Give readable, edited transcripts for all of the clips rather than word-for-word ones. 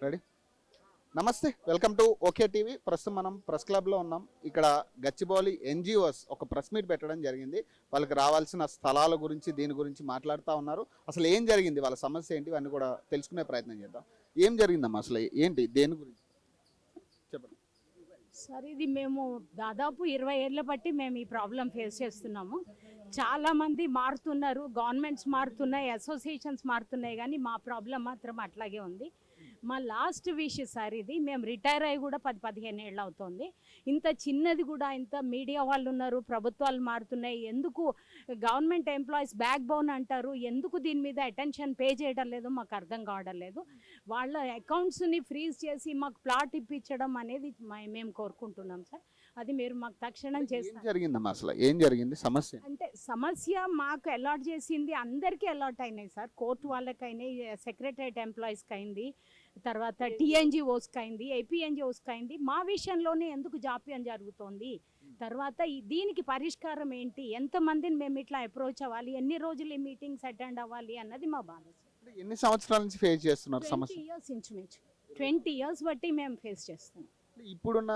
Ready. నమస్తే, welcome to okay TV. ప్రస్తుతం మనం ప్రెస్ క్లబ్లో ఉన్నాం. ఇక్కడ గచ్చిబౌలి ఎన్జిఓస్ ఒక ప్రెస్ మీట్ పెట్టడం జరిగింది. వాళ్ళకి రావాల్సిన స్థలాల గురించి దీని గురించి మాట్లాడుతూ ఉన్నారు. అసలు ఏం జరిగింది, వాళ్ళ సమస్య ఏంటి, అన్నీ కూడా తెలుసుకునే ప్రయత్నం చేద్దాం. ఏం జరిగిందమ్మా, అసలు ఏంటి, దేని గురించి చెప్పండి. సార్, ఇది మేము దాదాపు 20 ఏళ్ళ బట్టి మేము ఈ ప్రాబ్లం ఫేస్ చేస్తున్నాము. చాలామంది మారుతున్నారు, గవర్నమెంట్స్ మారుతున్నాయి, అసోసియేషన్స్ మారుతున్నాయి, కానీ మా ప్రాబ్లం మాత్రం అట్లాగే ఉంది. మా లాస్ట్ విష్ సార్ ఇది. మేము రిటైర్ అయ్యి కూడా 10-15 ఏళ్ళు అవుతుంది. ఇంత చిన్నది కూడా, ఇంత మీడియా వాళ్ళు ఉన్నారు, ప్రభుత్వాలు మారుతున్నాయి, ఎందుకు గవర్నమెంట్ ఎంప్లాయీస్ బ్యాక్ బోన్ అంటారు, ఎందుకు దీని మీద అటెన్షన్ పే చేయడం లేదు మాకు అర్థం కావడం లేదు. వాళ్ళ అకౌంట్స్ని ఫ్రీజ్ చేసి మాకు ప్లాట్ ఇప్పించడం అనేది మేము కోరుకుంటున్నాం సార్. అది మీరు మాకు తక్షణం చేస్తారు. జరిగిందమ్మా, అసలు ఏం జరిగింది సమస్య అంటే సమస్య మాకు అలాట్ చేసింది అందరికీ అలాట్ అయినాయి సార్. కోర్టు వాళ్ళకైనాయి, సెక్రటరియట్ ఎంప్లాయీస్కి అయింది, తర్వాత టీఎన్జిఓస్కి అయింది, ఏపీఎన్జిఓస్కి అయింది. మా విషయంలోనే ఎందుకు జాప్యం జరుగుతోంది, తర్వాత దీనికి పరిష్కారం ఏంటి, ఎంతమందిని మేము ఇట్లా అప్రోచ్ అవ్వాలి, ఎన్ని రోజులు ఈ మీటింగ్స్ అటెండ్ అవ్వాలి అన్నది మా బాధ సార్. ఎన్ని సంవత్సరాల నుంచి ఫేస్ చేస్తున్నారు సమస్య? 20 years ఇంచుమించు 20 years బట్టి మేము ఫేస్ చేస్తున్నాం. ఇప్పుడున్న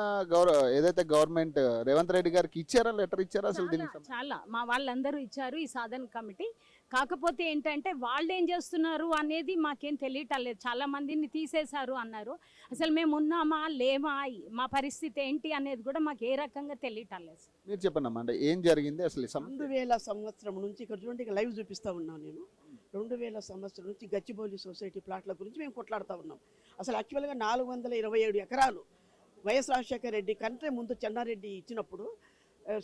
ఏదైతే గవర్నమెంట్ రేవంత్ రెడ్డి గారికి ఇచ్చారా, లెటర్ ఇచ్చారా అసలు? చాలా మా వాళ్ళందరూ ఇచ్చారు ఈ సాధన కమిటీ. కాకపోతే ఏంటంటే వాళ్ళు ఏం చేస్తున్నారు అనేది మాకేం తెలియటలేదు. చాలా మందిని తీసేశారు అన్నారు. అసలు మేము ఉన్నామా లేమా, మా పరిస్థితి ఏంటి అనేది కూడా మాకు ఏ రకంగా తెలియటలేదు. మీరు చెప్పండి అమ్మా, అంటే ఏం జరిగింది అసలు? 2000 సంవత్సరం నుంచి ఇక్కడ చూడండి, ఇక్కడ లైవ్ చూపిస్తూ ఉన్నాను నేను. 2000 సంవత్సరం నుంచి గచ్చిబౌలి సొసైటీ ప్లాట్ల గురించి మేము కొట్లాడుతూ ఉన్నాం. అసలు యాక్చువల్గా 427 ఎకరాలు వైఎస్ రాజశేఖర రెడ్డి కంటే ముందు చెన్నారెడ్డి ఇచ్చినప్పుడు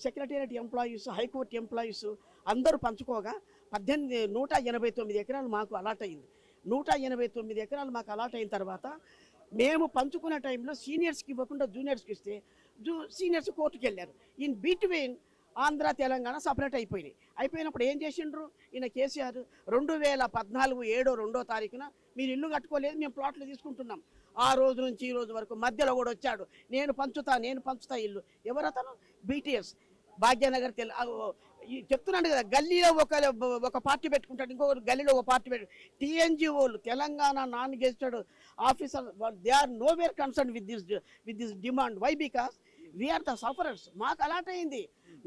సెక్రటేరియట్ ఎంప్లాయీస్, హైకోర్టు ఎంప్లాయీస్ అందరూ పంచుకోగా 189 ఎకరాలు మాకు అలాట్ అయింది. 189 ఎకరాలు మాకు అలాట్ అయిన తర్వాత మేము పంచుకునే టైంలో సీనియర్స్కి ఇవ్వకుండా జూనియర్స్కి ఇస్తే సీనియర్స్ కోర్టుకు వెళ్ళారు. In between Andhra Telangana separate అయిపోయినప్పుడు ఏం చేసిండ్రు ఈయన కేసీఆర్ 2014 7వ 2వ తారీఖున మీరు ఇల్లు కట్టుకోలేదు, మేము ప్లాట్లు తీసుకుంటున్నాం. ఆ రోజు నుంచి ఈ రోజు వరకు మధ్యలో కూడా వచ్చాడు, నేను పంచుతా ఇల్లు. ఎవరతను? బీటీఎస్ భాగ్యనగర్ చెప్తున్నాడు కదా, గల్లీలో ఒక పార్టీ పెట్టుకుంటాడు, ఇంకొకరు గల్లీలో ఒక పార్టీ పెట్టు. టీఎన్జిఓలు Telangana non gazetted officer, they are nowhere concern with this demand. Why? Because we are the sufferers. మాకు అలాట్ అయింది.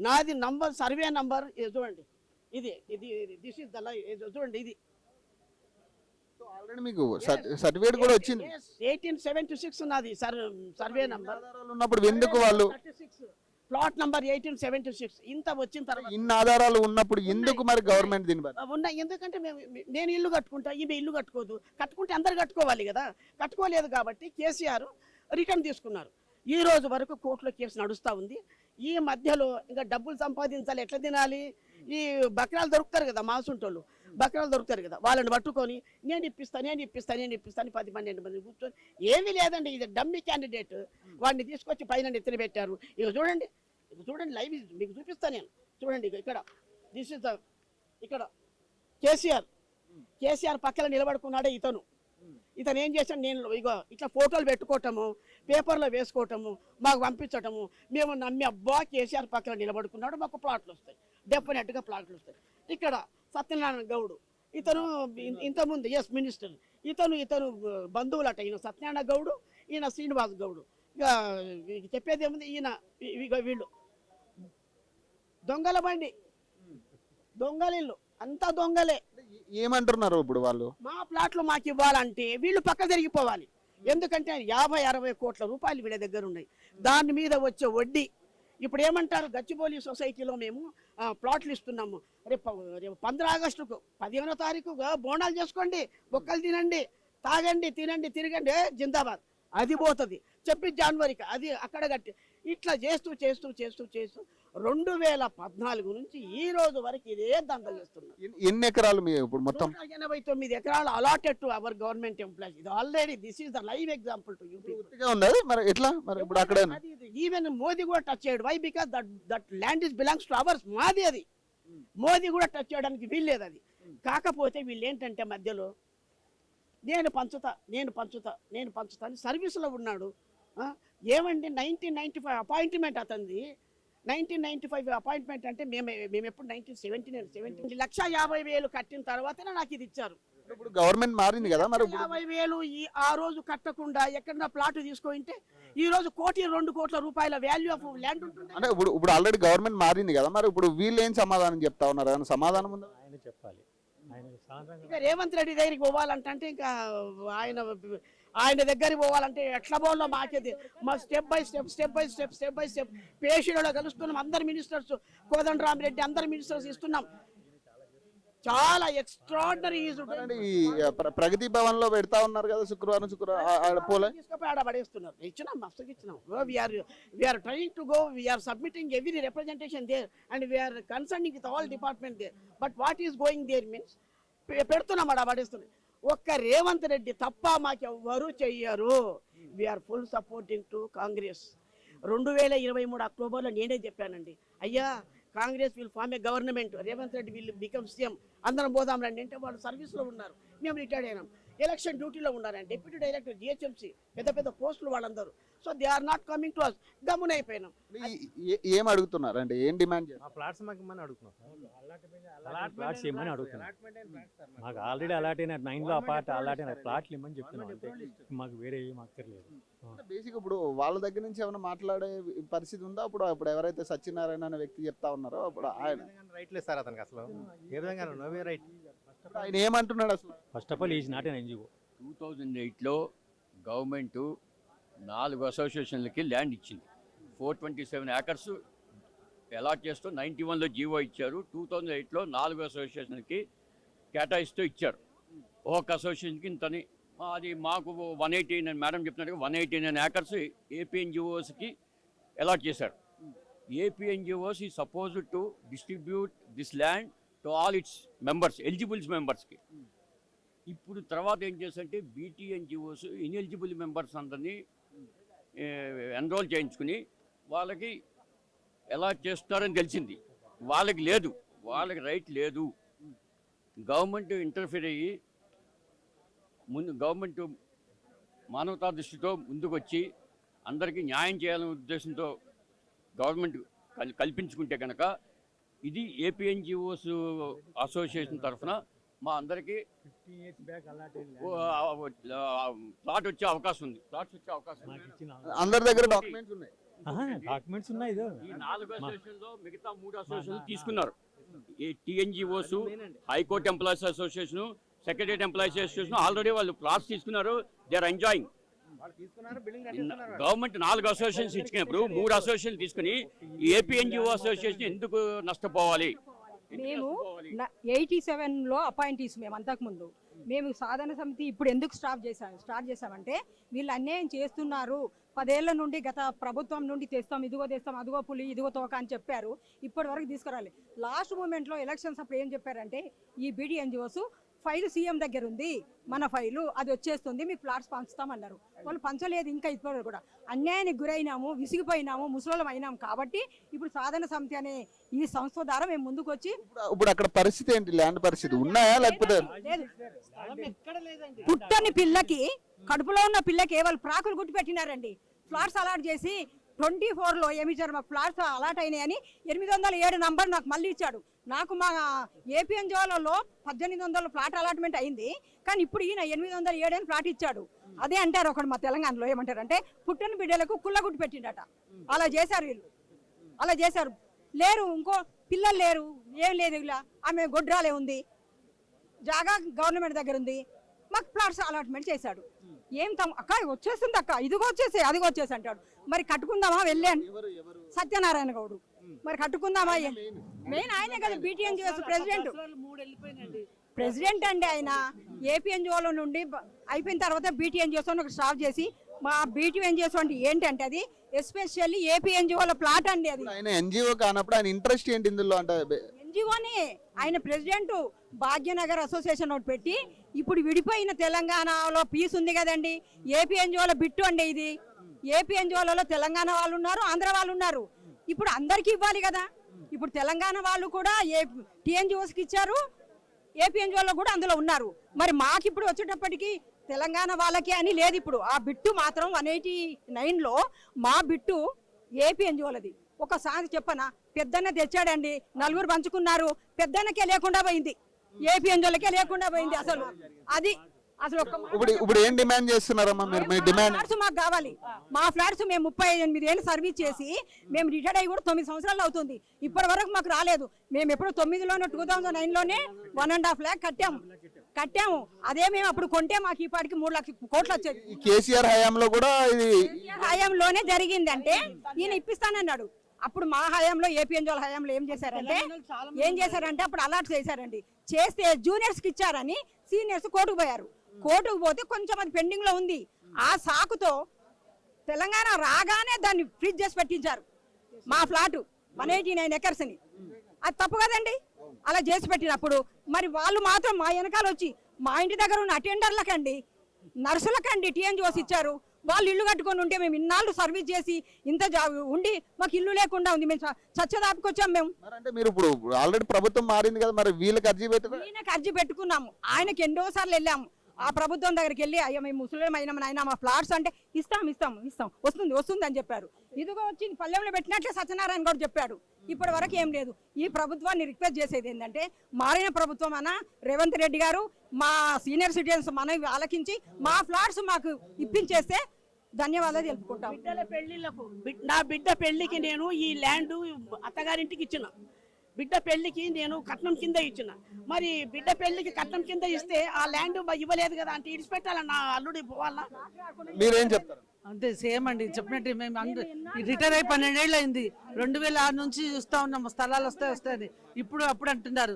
నాది నంబర్, సర్వే నంబర్ చూడండి, ఇది దిస్ ఇస్ ద లైవ్. చూడండి, ఇది ఆల్రెడీ మీకు సర్టిఫికేట్ కూడా వచ్చింది. 1876 ఉన్నది సర్వే నంబర్. ఉన్నప్పుడు ఎందుకు వాళ్ళు ప్లాట్ నంబర్ 1876 ఇంత వచ్చిన తర్వాత ఇన్ని ఆధారాలు ఉన్నప్పుడు ఎందుకు మరి గవర్నమెంట్ దీని ఉన్నాయి? ఎందుకంటే నేను ఇల్లు కట్టుకుంటా, ఈమె ఇల్లు కట్టుకోదు. కట్టుకుంటే అందరు కట్టుకోవాలి కదా, కట్టుకోలేదు కాబట్టి కేసీఆర్ రిటర్న్ తీసుకున్నారు. ఈ రోజు వరకు కోర్టులో కేసు నడుస్తూ ఉంది. ఈ మధ్యలో ఇంకా డబ్బులు సంపాదించాలి, ఎట్లా తినాలి? ఈ బక్రాలు దొరుకుతారు కదా, మాసుంటోళ్ళు బక్రాలు దొరుకుతారు కదా, వాళ్ళని పట్టుకొని నేను ఇప్పిస్తాను 10-12 మంది కూర్చొని, ఏమీ లేదండి, ఇది డమ్మీ క్యాండిడేట్. వాడిని తీసుకొచ్చి పైన ఎత్తిన పెట్టారు. ఇక చూడండి లైవ్ మీకు చూపిస్తాను నేను. చూడండి ఇక్కడ దిస్ ఇస్ ద, ఇక్కడ కేసీఆర్ పక్కన నిలబడుకున్నాడే ఇతను ఏం చేశాడు? నేను ఇగో ఇట్లా ఫోటోలు పెట్టుకోవటము, పేపర్లో వేసుకోవటము, మాకు పంపించటము. మేము నమ్మి అబ్బా కేసీఆర్ పక్కన నిలబడుకున్నాడు, మాకు ప్లాట్లు వస్తాయి, డెఫినెట్గా ప్లాట్లు వస్తాయి. ఇక్కడ సత్యనారాయణ గౌడ్, ఇతను ఇంతకుముందు మినిస్టర్, ఇతను బంధువులట. ఈయన సత్యనారాయణ గౌడు, ఈయన శ్రీనివాస్ గౌడు. ఇక చెప్పేది ఏముంది, వీళ్ళు దొంగల బండి, దొంగలిల్లు, అంతా దొంగలే. ఏమంటున్నారు ఇప్పుడు వాళ్ళు? మా ప్లాట్లు మాకు ఇవ్వాలంటే వీళ్ళు పక్క జరిగిపోవాలి. ఎందుకంటే 50-60 కోట్ల రూపాయలు వీళ్ళ దగ్గర ఉన్నాయి. దాని మీద వచ్చే వడ్డీ. ఇప్పుడు ఏమంటారు, గచ్చిబౌలి సొసైటీలో మేము ప్లాట్లు ఇస్తున్నాము, రేపు 15 ఆగస్టుకు 15వ తారీఖుగా బోనాలు చేసుకోండి, బొక్కలు తినండి, తాగండి, తినండి, తిరగండి, జిందాబాద్. అది పోతుంది. చెప్పి జనవరికి అది అక్కడ కట్టి ఇట్లా చేస్తూ 2014 నుంచి ఈ రోజు వరకు ఇదే దందా చేస్తున్నారు. ఎన్ని ఎకరాలు ఇప్పుడు మొత్తం? 189 ఎకరాలు allotted to our government employees. ఇది already this is the live example to you. మరి ఎట్లా మరి ఇప్పుడు అక్కడ ఈవెన్ మోదీ కూడా టచ్ చేయడు. Why? Because that land is belongs to ours. మాది అది. మోదీ కూడా టచ్ చేయడానికి వీల్లేదు అది. కాకపోతే వీళ్ళు ఏంటంటే మధ్యలో నేను పంచుతా అని సర్వీసులో ఉన్నాడు. ఏమండి 1995 అపాయింట్మెంట్ అతనిది. 1995 అపాయింట్మెంట్ అంటే మేము ఎప్పుడు 1970 1,50,000 కట్టిన తర్వాతనే నాకు ఇది ఇచ్చారు. ఇప్పుడు గవర్నమెంట్ మారింది కదా మరి ఇప్పుడు 50,000 ఆ రోజు కట్టకుండా ఎక్కడన్నా ప్లాట్ తీసుకోయింటే ఈ రోజు 1-2 కోట్ల రూపాయల వాల్యూ ఆఫ్ ల్యాండ్ ఉంటుంది. అంటే ఇప్పుడు ఆల్రెడీ గవర్నమెంట్ మారింది కదా మరి ఇప్పుడు వీళ్ళు ఏం సమాధానం చెప్తా ఉన్నారు ఏమైనా సమాధానం ఉందా? ఆయన చెప్పాలి. ఆయన సాధారణంగా ఇంకా రేవంత్ రెడ్డి దగ్గరికి పోవాలంటే ఇంకా ఆయన దగ్గరికి పోవాలంటే ఎట్లా పోవాలో మాకేది మా స్టెప్ బై స్టెప్ పేషెంట్లో కలుస్తున్నాం. అందరు మినిస్టర్స్ కోదండరామిరెడ్డి అందరు మినిస్టర్స్ ఇస్తున్నాం. చాలా ఎక్స్ట్రాడినరీ ఈ ప్రగతి భవన్ లో పెడతా ఉన్నారు కదా శుక్రవారం పోలే తీసుకుపోయి ఆడ పడేస్తున్నారు. ఇచ్చినాం, మస్తుగా ఇచ్చినాం. We are trying to go, we are submitting every representation there and we are concerning with all department there. But what is going there means పెడుతున్నాం, ఆడ పడేస్తున్నాం. ఒక్క రేవంత్ రెడ్డి తప్ప మాకెవ్వరూ చెయ్యరు. We are full supporting to Congress. 2023 అక్టోబర్లో నేనే చెప్పానండి, అయ్యా Congress will form a government, Revanth Reddy will become CM, అందరం పోదాం రండి అంటే వాళ్ళు సర్వీస్లో ఉన్నారు, మేము రిటైర్డ్ అయినాం. ఎలక్షన్ డ్యూటీలో ఉన్నారండి, డిప్యూటీ డైరెక్టర్ జిహెచ్ఎంసీ పెద్ద పెద్ద పోస్టులు వాళ్ళందరూ. So they are not coming to us, గమ్మున అయిపోయినాం. ఏం అడుగుతున్నారు అంటే ఏం డిమాండ్ ఆ ప్లాట్స్ మాకు ఇమ్మని అడుగుతున్నాం. ప్లాట్స్ ఇమ్మని అడుగుతున్నాం. మాకు ఆల్రెడీ అలాట్ అయిన 9లో అపార్ట్ అలాట్ అయిన ప్లాట్లు ఇమ్మని చెప్తున్నాం అంతే. మాకు వేరే ఏం అక్కర్లేదు. బేసిక్ ఇప్పుడు వాళ్ళ దగ్గర నుంచి ఏమైనా మాట్లాడే పరిస్థితి ఉందా? అప్పుడు ఎవరైతే సత్యనారాయణ అనే వ్యక్తి చెప్తా ఉన్నారో అప్పుడు ఆయన రైట్ లేదు సార్ అతనికి అసలు ఏ విధంగా నోవే రైట్. ఆయన ఏమంటున్నాడు అసలు? First of all is not an NGO. 2008లో గవర్నమెంటు 4 అసోసియేషన్లకి ల్యాండ్ ఇచ్చింది. 427 ఏకర్స్ అలాట్ చేస్తూ 91లో జీవో ఇచ్చారు. 2008లో 4 అసోసియేషన్లకి కేటాయిస్తూ ఇచ్చారు. ఒక అసోసియేషన్కి ఇంతని అది మాకు 189 మేడం చెప్పినట్టుగా 189 ఏకర్స్ ఏపీఎన్జిఓస్కి అలాట్ చేశారు. ఏపీఎన్జిఓస్ ఈ suppose to distribute this land to all its members, eligibles మెంబర్స్కి. ఇప్పుడు తర్వాత ఏం చేస్తారంటే బీటీఎన్జిఓస్ ఇన్ఎలిజిబుల్ మెంబర్స్ అందరినీ ఎన్రోల్ చేయించుకుని వాళ్ళకి ఎలా చేస్తున్నారని తెలిసింది. వాళ్ళకి లేదు, వాళ్ళకి రైట్ లేదు. గవర్నమెంట్ ఇంటర్ఫీర్ అయ్యి గవర్నమెంట్ మానవతా దృష్టితో ముందుకు వచ్చి అందరికీ న్యాయం చేయాలనే ఉద్దేశంతో గవర్నమెంట్ కల్పించుకుంటే కనుక ఇది ఏపీఎన్జిఓస్ అసోసియేషన్ తరఫున మా అందరికీ 15 years బ్యాక్ అలాట్ ప్లాట్ వచ్చే అవకాశం ఉంది. ప్లాట్స్ వచ్చే అవకాశం ఉంది. అందరి దగ్గర డాక్యుమెంట్స్ ఉన్నాయి. డాక్యుమెంట్స్ ఉన్నాయి. ఈ 4 అసోసియేషన్లో మిగతా 3 అసోసియేషన్ తీసుకున్నారు. ఈ TNGOs, high court employees association, secretariat employees association already వాళ్ళు ప్లాట్స్ తీసుకున్నారు. They are enjoying. Government 4 associations ఇచ్చినప్పుడు 3 అసోసియేషన్ తీసుకుని ఏపీఎన్జిఓ అసోసియేషన్ ఎందుకు నష్టపోవాలి? మేము 87లో అపాయింటీస్ మేము అంతకుముందు. మేము సాధన సమితి ఇప్పుడు ఎందుకు స్టార్ట్ చేసామంటే వీళ్ళు అన్యాయం చేస్తున్నారు. 10 ఏళ్ల నుండి గత ప్రభుత్వం నుండి తెస్తాం, ఇదిగో తెస్తాం, అదిగో పులి, ఇదిగో తోక అని చెప్పారు. ఇప్పటి వరకు తీసుకురాలి. లాస్ట్ మూమెంట్లో ఎలక్షన్స్ అప్పుడు ఏం చెప్పారంటే ఈ బీడీఎన్జిఓస్ ఫైల్ సీఎం దగ్గర ఉంది, మన ఫైలు అది వచ్చేస్తుంది, మీకు ప్లాట్స్ పంచుతామన్నారు. వాళ్ళు పంచలేదు ఇంకా ఇప్పటివరకు కూడా. అన్యాయానికి గురైనాము, విసిగిపోయినాము, ముసలోళ్ళం అయినాము. కాబట్టి ఇప్పుడు సాధన సమితి అనే ఈ సంస్థ ద్వారా మేము ముందుకు వచ్చి ఇప్పుడు అక్కడ పరిస్థితి ఏంటి? ల్యాండ్ పరిస్థితి ఉన్నాయా లేకపోతే పుట్టని పిల్లకి, కడుపులో ఉన్న పిల్లకి వాళ్ళు ప్రాకులు గుట్టి పెట్టినారండి. ఫ్లాట్స్ అలాట్ చేసి 24లో ఏమి ఇచ్చారు, మాకు ఫ్లాట్స్ అలాట్ అయినాయని 807 నంబర్ నాకు మళ్ళీ ఇచ్చాడు. నాకు మా ఏపీఎన్జిఓలలో 1800 ఫ్లాట్ అలాట్మెంట్ అయింది, కానీ ఇప్పుడు ఈయన 807 అని ఫ్లాట్ ఇచ్చాడు. అదే అంటారు ఒకడు మా తెలంగాణలో, ఏమంటారంటే పుట్టని బిడ్డలకు కుళ్ళగుట్టు పెట్టిండట. అలా చేశారు వీళ్ళు, అలా చేశారు. లేరు, ఇంకో పిల్లలు లేరు, ఏం లేదు. ఇలా ఆమె గొడ్రాలే ఉంది, జాగా గవర్నమెంట్ దగ్గర ఉంది, మాకు ఫ్లాట్స్ అలాట్మెంట్ చేశాడు. ఏం అక్క వచ్చేస్తుంది, అక్క ఇదిగో వచ్చేసి అదిగో వచ్చేసి అంటాడు. మరి కట్టుకుందామా వెళ్ళాను సత్యనారాయణ గౌడు, మరి కట్టుకుందామా? మెయిన్ ఆయనే కదా బీటీఎన్జిఓస్ ప్రెసిడెంట్ అండి ఆయన. ఏపీఎన్జిఓల నుండి అయిపోయిన తర్వాత బీటీఎన్జిఓస్ ఒకటి స్టార్ట్ చేసి మా బీటీఎన్జిఓస్ అంటే ఏంటంటే అది ఎస్పెషల్లీ ఏపీఎన్జిఓల ప్లాట్ అండి. అది ఆయన ఎన్జిఓ కానప్పుడు ఆయన ఇంట్రెస్ట్ ఏంటి ఇందులో అంటే? ఎన్జిఓనే ఆయన ప్రెసిడెంట్. భాగ్యనగర్ అసోసియేషన్ ఒకటి పెట్టి ఇప్పుడు విడిపోయిన తెలంగాణలో పీస్ ఉంది కదండి, ఏపీఎన్జిఓల బిట్టు అండి ఇది. ఏపీఎన్జిఓలలో తెలంగాణ వాళ్ళు ఉన్నారు, ఆంధ్ర వాళ్ళు ఉన్నారు. ఇప్పుడు అందరికీ ఇవ్వాలి కదా. ఇప్పుడు తెలంగాణ వాళ్ళు కూడా టీఎన్జిఓస్కి ఇచ్చారు, ఏపీఎన్జిఓలో కూడా అందులో ఉన్నారు. మరి మాకు ఇప్పుడు వచ్చేటప్పటికి తెలంగాణ వాళ్ళకి అని లేదు. ఇప్పుడు ఆ బిట్టు మాత్రం 189లో మా బిట్టు ఏపీఎన్జిఓలది. ఒకసారి చెప్పనా, పెద్దన్న తెచ్చాడండి, 4 పంచుకున్నారు, పెద్దన్నకే లేకుండా పోయింది. ఏపీఎన్జోలకే లేకుండా పోయింది అసలు. అది అసలు ఒక్క మాట ఇప్పుడు ఏం డిమాండ్ చేస్తున్నారమ్మా మీరు? మీ డిమాండ్ ఫ్లాట్స్ మాకు కావాలి. మా ఫ్లాట్స్ మేము 38 ఏళ్ళు సర్వీస్ చేసి మేము రిటైర్డ్ అయ్యి కూడా 9 సంవత్సరాలు అవుతుంది. ఇప్పటి వరకు మాకు రాలేదు. మేము ఎప్పుడు 2009లోనే 1.5 lakh కట్టాము. అదే మేము అప్పుడు కొంటే మాకు ఈ పాటికి 3 లక్షల కోట్లు వచ్చేది. ఈ కేసీఆర్ హయాంలో కూడా ఇది హయాంలోనే జరిగింది. అంటే ఈయన ఇప్పిస్తానన్నాడు. అప్పుడు మా హయాంలో ఏపీఎన్జోల హయాంలో ఏం చేశారంటే అప్పుడు అలాట్ చేశారండి. చేస్తే జూనియర్స్కి ఇచ్చారని సీనియర్స్ కోర్టుకు పోయారు. కోర్టుకు పోతే కొంచెం అది పెండింగ్ లో ఉంది. ఆ సాకుతో తెలంగాణ రాగానే దాన్ని ఫ్రీజ్ చేసి పెట్టించారు మా ఫ్లాట్ 189 acres ని. అది తప్పు కదండి అలా చేసి పెట్టినప్పుడు. మరి వాళ్ళు మాత్రం మా వెనకాల వచ్చి మా ఇంటి దగ్గర ఉన్న అటెండర్లకండి, నర్సులకండి టీఎన్జిఓస్ ఇచ్చారు. వాళ్ళు ఇల్లు కట్టుకొని ఉంటే మేము ఇన్నాళ్ళు సర్వీస్ చేసి ఇంత ఉండి మాకు ఇల్లు లేకుండా ఉంది. మేము చచ్చదాపుకొచ్చాం మేము. అంటే మీరు ఇప్పుడు ఆల్రెడీ ప్రభుత్వం మారింది కదా, మరి వీళ్ళకి అర్జీ పెట్టారు. ఈయనకి అర్జీ పెట్టుకున్నాము. ఆయనకి ఎన్నోసార్లు వెళ్ళాము. ఆ ప్రభుత్వం దగ్గరికి వెళ్ళి అయ్యా మేము ముస్లిం అయినా మా ఫ్లాట్స్ అంటే ఇస్తాం వస్తుంది అని చెప్పారు. ఇదిగో వచ్చి పల్లెంలో పెట్టినట్లే సత్యనారాయణ గౌడ్ చెప్పాడు. ఇప్పటి వరకు ఏం లేదు. ఈ ప్రభుత్వాన్ని రిక్వెస్ట్ చేసేది ఏంటంటే మారిన ప్రభుత్వం అన్న రేవంత్ రెడ్డి గారు మా సీనియర్ సిటిజన్స్ మనవి ఆలకించి మా ఫ్లాట్స్ మాకు ఇప్పించేస్తే ధన్యవాదాలు తెలుపుకుంటాం. బిడ్డల పెళ్లిళ్లకు నా బిడ్డ పెళ్లికి నేను ఈ ల్యాండ్ అత్తగారింటికి ఇచ్చిన. బిడ్డ పెళ్లికి నేను కట్నం కింద ఇచ్చిన. మరి బిడ్డ పెళ్లికి కట్నం కింద ఇస్తే ఆ ల్యాండ్ ఇవ్వలేదు కదా అంటే ఇడిచిపెట్టాల నా అల్లుడి పోవాలా? మీరేం చెప్తారు? అంతే సేమ్ అండి చెప్పినట్టు. మేము రిటైర్ అయి 12 ఏళ్ళు అయింది. 2006 నుంచి చూస్తా ఉన్నాం స్థలాలు వస్తాయని. అప్పుడు అంటున్నారు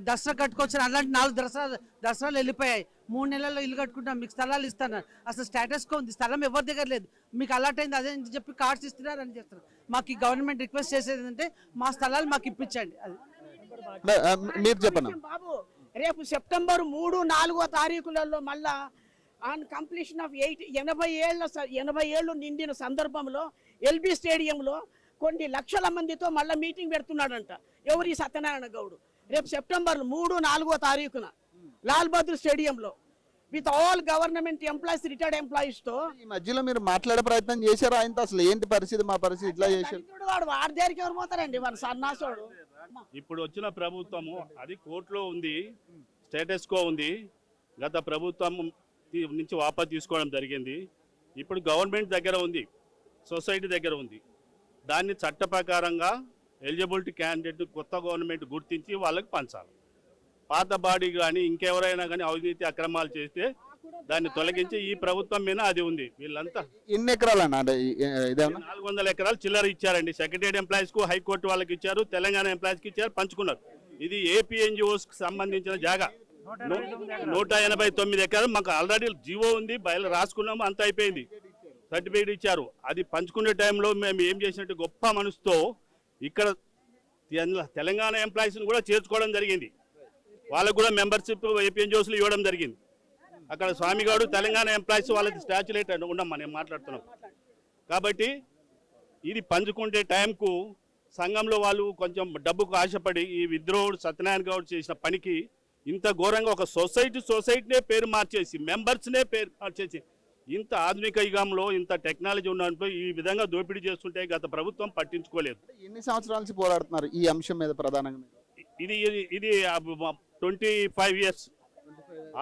దసరా కట్టుకోవచ్చు. అలాంటి 4 దసరాలు వెళ్ళిపోయాయి. 3 నెలల్లో ఇల్లు కట్టుకుంటాం మీకు స్థలాలు ఇస్తున్నారు. అసలు స్టేటస్కో ఉంది. స్థలం ఎవరి దగ్గర లేదు. మీకు అలాట్ అయింది అదే అని చెప్పి కార్డ్స్ ఇస్తున్నారు అని చెప్తారు. మాకు ఈ గవర్నమెంట్ రిక్వెస్ట్ చేసేది ఏంటంటే మా స్థలాలు మాకు ఇప్పించండి. అది మీరు చెప్పండి బాబు. రేపు సెప్టెంబర్ 3, 4వ తారీఖులలో మళ్ళా ఆన్ కంప్లీషన్ ఆఫ్ 80 ఏళ్ళు నిండిన సందర్భంలో ఎల్బీ స్టేడియంలో కొన్ని లక్షల మందితో మళ్ళీ మీటింగ్ పెడుతున్నాడంట. ఎవరి సత్యనారాయణ గౌడ్ రేపు సెప్టెంబర్ 3, 4వ తారీఖున లాల్ బహదూర్ స్టేడియంలో with all government employees, retired employees తో. ఈ మధ్యలో మీరు మాట్లాడే ప్రయత్నం చేశారు ఆయనతో? అసలు ఏంటి పరిస్థితి, మా పరిస్థితి ఇట్లా చేశారు. వాడి దగ్గరికి ఎవరు పోతారండి? వాడు సన్నాసుడు. ఇప్పుడు వచ్చిన ప్రభుత్వము అది కోర్టులో ఉంది, స్టేటస్ కో ఉంది. గత ప్రభుత్వం నుంచి వాపసు తీసుకోవడం జరిగింది. ఇప్పుడు గవర్నమెంట్ దగ్గర ఉంది, సొసైటీ దగ్గర ఉంది. దాన్ని చట్ట ప్రకారంగా ఎలిజిబిలిటీ క్యాండిడేట్ కొత్త గవర్నమెంట్ గుర్తించి వాళ్ళకి పంచాలి. పాత బాడీ కానీ ఇంకెవరైనా కానీ అవినీతి అక్రమాలు చేస్తే దాన్ని తొలగించి ఈ ప్రభుత్వం మీద అది ఉంది. వీళ్ళంతా ఎన్ని ఎకరాలన్నా? 400 ఎకరాలు చిల్లర ఇచ్చారండి. సెక్రటరీ ఎంప్లాయీస్ కు హైకోర్టు వాళ్ళకి ఇచ్చారు, తెలంగాణ ఎంప్లాయీస్ కి ఇచ్చారు, పంచుకున్నారు. ఇది ఏపీఎన్జిఓస్ కి సంబంధించిన జాగా 189 ఎకరాలు. మాకు ఆల్రెడీ జీవో ఉంది, బయలు రాసుకున్నాము, అంత అయిపోయింది, సర్టిఫికేట్ ఇచ్చారు. అది పంచుకునే టైంలో మేము ఏం చేసినట్టు గొప్ప మనసుతో ఇక్కడ తెలంగాణ ఎంప్లాయీస్ని కూడా చేర్చుకోవడం జరిగింది. వాళ్ళకు కూడా మెంబర్షిప్ ఏపీఎన్జిఓస్లు ఇవ్వడం జరిగింది. అక్కడ స్వామిగాడు తెలంగాణ ఎంప్లాయీస్ వాళ్ళకి స్టాచ్యులేట్ ఉండమ్మా, నేను మాట్లాడుతున్నాం. కాబట్టి ఇది పంచుకుంటే టైంకు సంఘంలో వాళ్ళు కొంచెం డబ్బుకు ఆశపడి ఈ విద్రోహుడు సత్యనారాయణ గౌడ్ చేసిన పనికి ఇంత ఘోరంగా ఒక సొసైటీనే పేరు మార్చేసి, మెంబర్స్నే పేరు మార్చేసి, ఇంత ఆధునిక యుగంలో ఇంత టెక్నాలజీ ఉన్నప్పుడు ఈ విధంగా దోపిడీ చేస్తుంటే గత ప్రభుత్వం పట్టించుకోలేదు. ఎన్ని సంవత్సరాల నుంచి పోరాడుతున్నారు ఈ అంశం మీద? ప్రధానంగా ఇది 25 years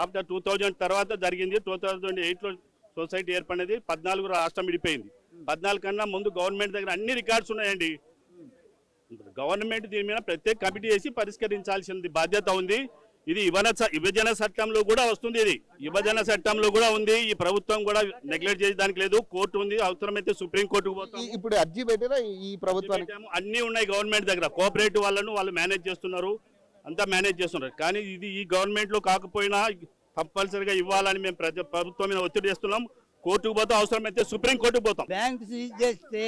ఆఫ్టర్ 2000 తర్వాత జరిగింది. 2008లో సొసైటీ ఏర్పడినది. 14 రాష్ట్రం విడిపోయింది. 14 కన్నా ముందు గవర్నమెంట్ దగ్గర అన్ని రికార్డ్స్ ఉన్నాయండి. గవర్నమెంట్ దీని మీద ప్రత్యేక కమిటీ వేసి పరిష్కరించాల్సింది బాధ్యత ఉంది. ఇది విభజన చట్టంలో కూడా వస్తుంది. ఇది విభజన చట్టంలో కూడా ఉంది. ఈ ప్రభుత్వం కూడా నెగ్లెక్ట్ చేసేదానికి లేదు. కోర్టు ఉంది, అవసరమైతే సుప్రీం కోర్టుకు పోతాం. ఇప్పుడు అర్జీ పెట్టారా ఈ ప్రభుత్వానికి? అన్ని ఉన్నాయి గవర్నమెంట్ దగ్గర. కోఆపరేటివ్ వాళ్ళు మేనేజ్ చేస్తున్నారు, అంతా మేనేజ్ చేస్తున్నారు. కానీ ఇది ఈ గవర్నమెంట్ లో కాకపోయినా కంపల్సరీగా ఇవ్వాలని మేము ప్రభుత్వం మీద ఒత్తిడి చేస్తున్నాం. కోర్టుకు పోతాం, అవసరమైతే సుప్రీం కోర్టుకు పోతాం. బ్యాంక్ సీజ్ చేస్తే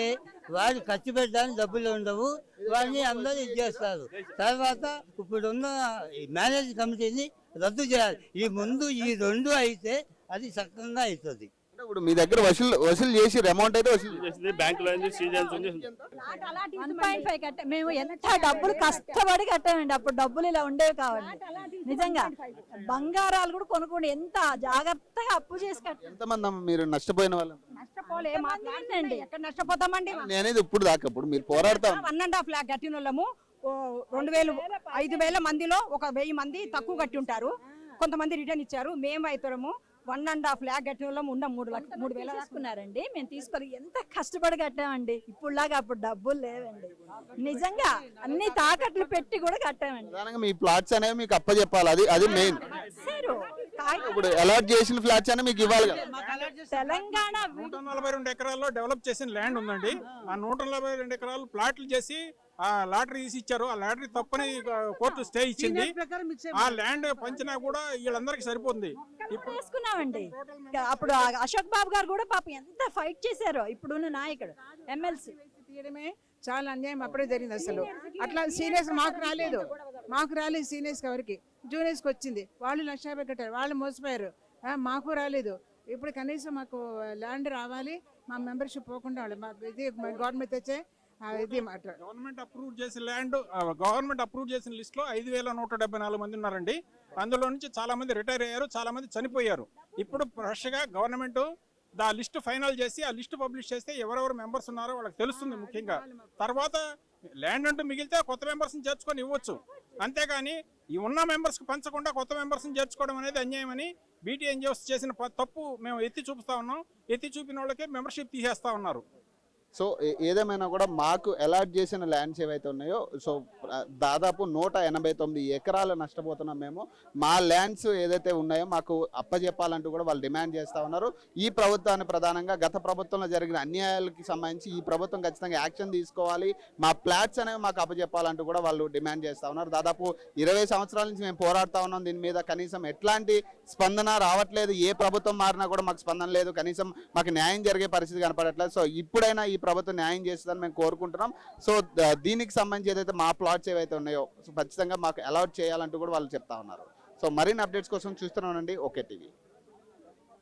వాళ్ళు ఖర్చు పెట్టడానికి డబ్బులు ఉండవు, వాడిని అందరూ ఇచ్చేస్తారు. తర్వాత ఇప్పుడున్న మేనేజ్ కమిటీని రద్దు చేయాలి. ఈ ముందు ఈ 2 అయితే అది చక్కగా అవుతుంది. ఇప్పుడు మీ దగ్గర వసూలు చేసి అమౌంట్ అయితే వసూలు చేసింది బ్యాంకులో సీజన్స్ ఉంది. 1.5 కట్ట. మేము ఎంత డబ్బులు కష్టపడి కట్టామండి. అప్పుడు డబ్బులు ఇలా ఉండేవి కావండి. నిజంగా బంగారాలు కూడా కొనుక్కోండి. ఎంత జాగ్రత్తగా అప్పు చేసి కట్టాం. ఎంతమంది మీరు నష్టపోయిన వాళ్ళు? నష్టపోలేండి. ఎక్కడ నష్టపోతామండి? నేనేది ఇప్పుడు దాకా ఇప్పుడు మీరు పోరాడతాం 1.5 lakh కట్టిన వాళ్ళము 5,000 మందిలో ఒక 1,000 మంది తక్కువ కట్టి ఉంటారు, కొంతమంది రిటర్న్ ఇచ్చారు. మేము అయితేమో 1.5 lakh కట్టిన వాళ్ళం ఉన్న 3,000 తీసుకున్నారండి. మేము తీసుకొని ఎంత కష్టపడి కట్టామండి. ఇప్పుడులాగా అప్పుడు డబ్బులు లేవండి. నిజంగా అన్ని తాకట్లు పెట్టి కూడా కట్టామండి. ప్రధానంగా మీ ప్లాట్స్ అనేవి మీకు అప్పచెప్పాలి, అది మెయిన్. ఇప్పుడు అలాట్ చేసిన ఫ్లాట్స్ అనేవి మీకు ఇవ్వాలి కదా. తెలంగాణ 142 ఎకరాల్లో డెవలప్ చేసిన ల్యాండ్ ఉందండి. ఆ 142 ఎకరాలు ప్లాట్లు చేసి ఆ లాటరీ తీసి ఇచ్చారు. ఆ లాటరీ తప్పని కోర్టు స్టే ఇచ్చింది. ఆ ల్యాండ్ పంచినా కూడా వీళ్ళందరికీ సరిపోతుంది. వేసుకున్నామండి. అప్పుడు అశోక్ బాబు గారు కూడా పాపం ఎంత ఫైట్ చేశారో ఇప్పుడున్న నాయకుడు ఎమ్మెల్సీ. తీయడమే చాలా అన్యాయం అప్పుడే జరిగింది. అసలు అట్లా సీనియర్స్ మాకు రాలేదు సీనియర్స్ ఎవరికి, జూనియర్స్కి వచ్చింది. వాళ్ళు 1,50,000 కట్టారు, వాళ్ళు మోసపోయారు. మాకు రాలేదు. ఇప్పుడు కనీసం మాకు ల్యాండ్ రావాలి, మా మెంబర్షిప్ పోకుండా వాళ్ళు మాకు ఇది గవర్నమెంట్ తెచ్చే ఇది మాట. గవర్నమెంట్ అప్రూవ్ చేసిన ల్యాండ్, గవర్నమెంట్ అప్రూవ్ చేసిన లిస్ట్ లో 5,174 మంది ఉన్నారండి. అందులో నుంచి చాలా మంది రిటైర్ అయ్యారు, చాలా మంది చనిపోయారు. ఇప్పుడు ఫ్రెష్ గా గవర్నమెంట్ దా లిస్ట్ ఫైనల్ చేసి ఆ లిస్ట్ పబ్లిష్ చేస్తే ఎవరెవరు మెంబర్స్ ఉన్నారో వాళ్ళకి తెలుస్తుంది. ముఖ్యంగా తర్వాత ల్యాండ్ అంటూ మిగిలితే కొత్త మెంబర్స్ని చేర్చుకొని ఇవ్వచ్చు. అంతేగాని ఈ ఉన్న మెంబర్స్కి పంచకుండా కొత్త మెంబర్స్ని చేర్చుకోవడం అనేది అన్యాయం అని బీటీఎన్జిఓస్ చేసిన తప్పు మేము ఎత్తి చూపుతా ఉన్నాం. ఎత్తి చూపిన వాళ్ళకే మెంబర్షిప్ తీసేస్తా ఉన్నారు. సో ఏదేమైనా కూడా మాకు అలాట్ చేసిన ల్యాండ్స్ ఏవైతే ఉన్నాయో, సో దాదాపు 189 ఎకరాలు నష్టపోతున్నాం మేము. మా ల్యాండ్స్ ఏదైతే ఉన్నాయో మాకు అప్పచెప్పాలంటూ కూడా వాళ్ళు డిమాండ్ చేస్తూ ఉన్నారు. ఈ ప్రభుత్వాన్ని ప్రధానంగా గత ప్రభుత్వంలో జరిగిన అన్యాయాలకి సంబంధించి ఈ ప్రభుత్వం ఖచ్చితంగా యాక్షన్ తీసుకోవాలి, మా ఫ్లాట్స్ అనేవి మాకు అప్పచెప్పాలంటూ కూడా వాళ్ళు డిమాండ్ చేస్తూ ఉన్నారు. దాదాపు 20 సంవత్సరాల నుంచి మేము పోరాడుతూ ఉన్నాం దీని మీద. కనీసం ఎట్లాంటి స్పందన రావట్లేదు. ఏ ప్రభుత్వం మారినా కూడా మాకు స్పందన లేదు, కనీసం మాకు న్యాయం జరిగే పరిస్థితి కనపడట్లేదు. సో ఇప్పుడైనా ఈ ప్రభుత్వం న్యాయం చేస్తుందని మేము కోరుకుంటున్నాం. సో దీనికి సంబంధించి ఏదైతే మా ప్లాట్స్ ఏవైతే ఉన్నాయో సో ఖచ్చితంగా మాకు అలాట్ చేయాలంటూ కూడా వాళ్ళు చెప్తా ఉన్నారు. సో మరిన్ని అప్డేట్స్ కోసం చూస్తున్నానండి ఓకే టీవీ.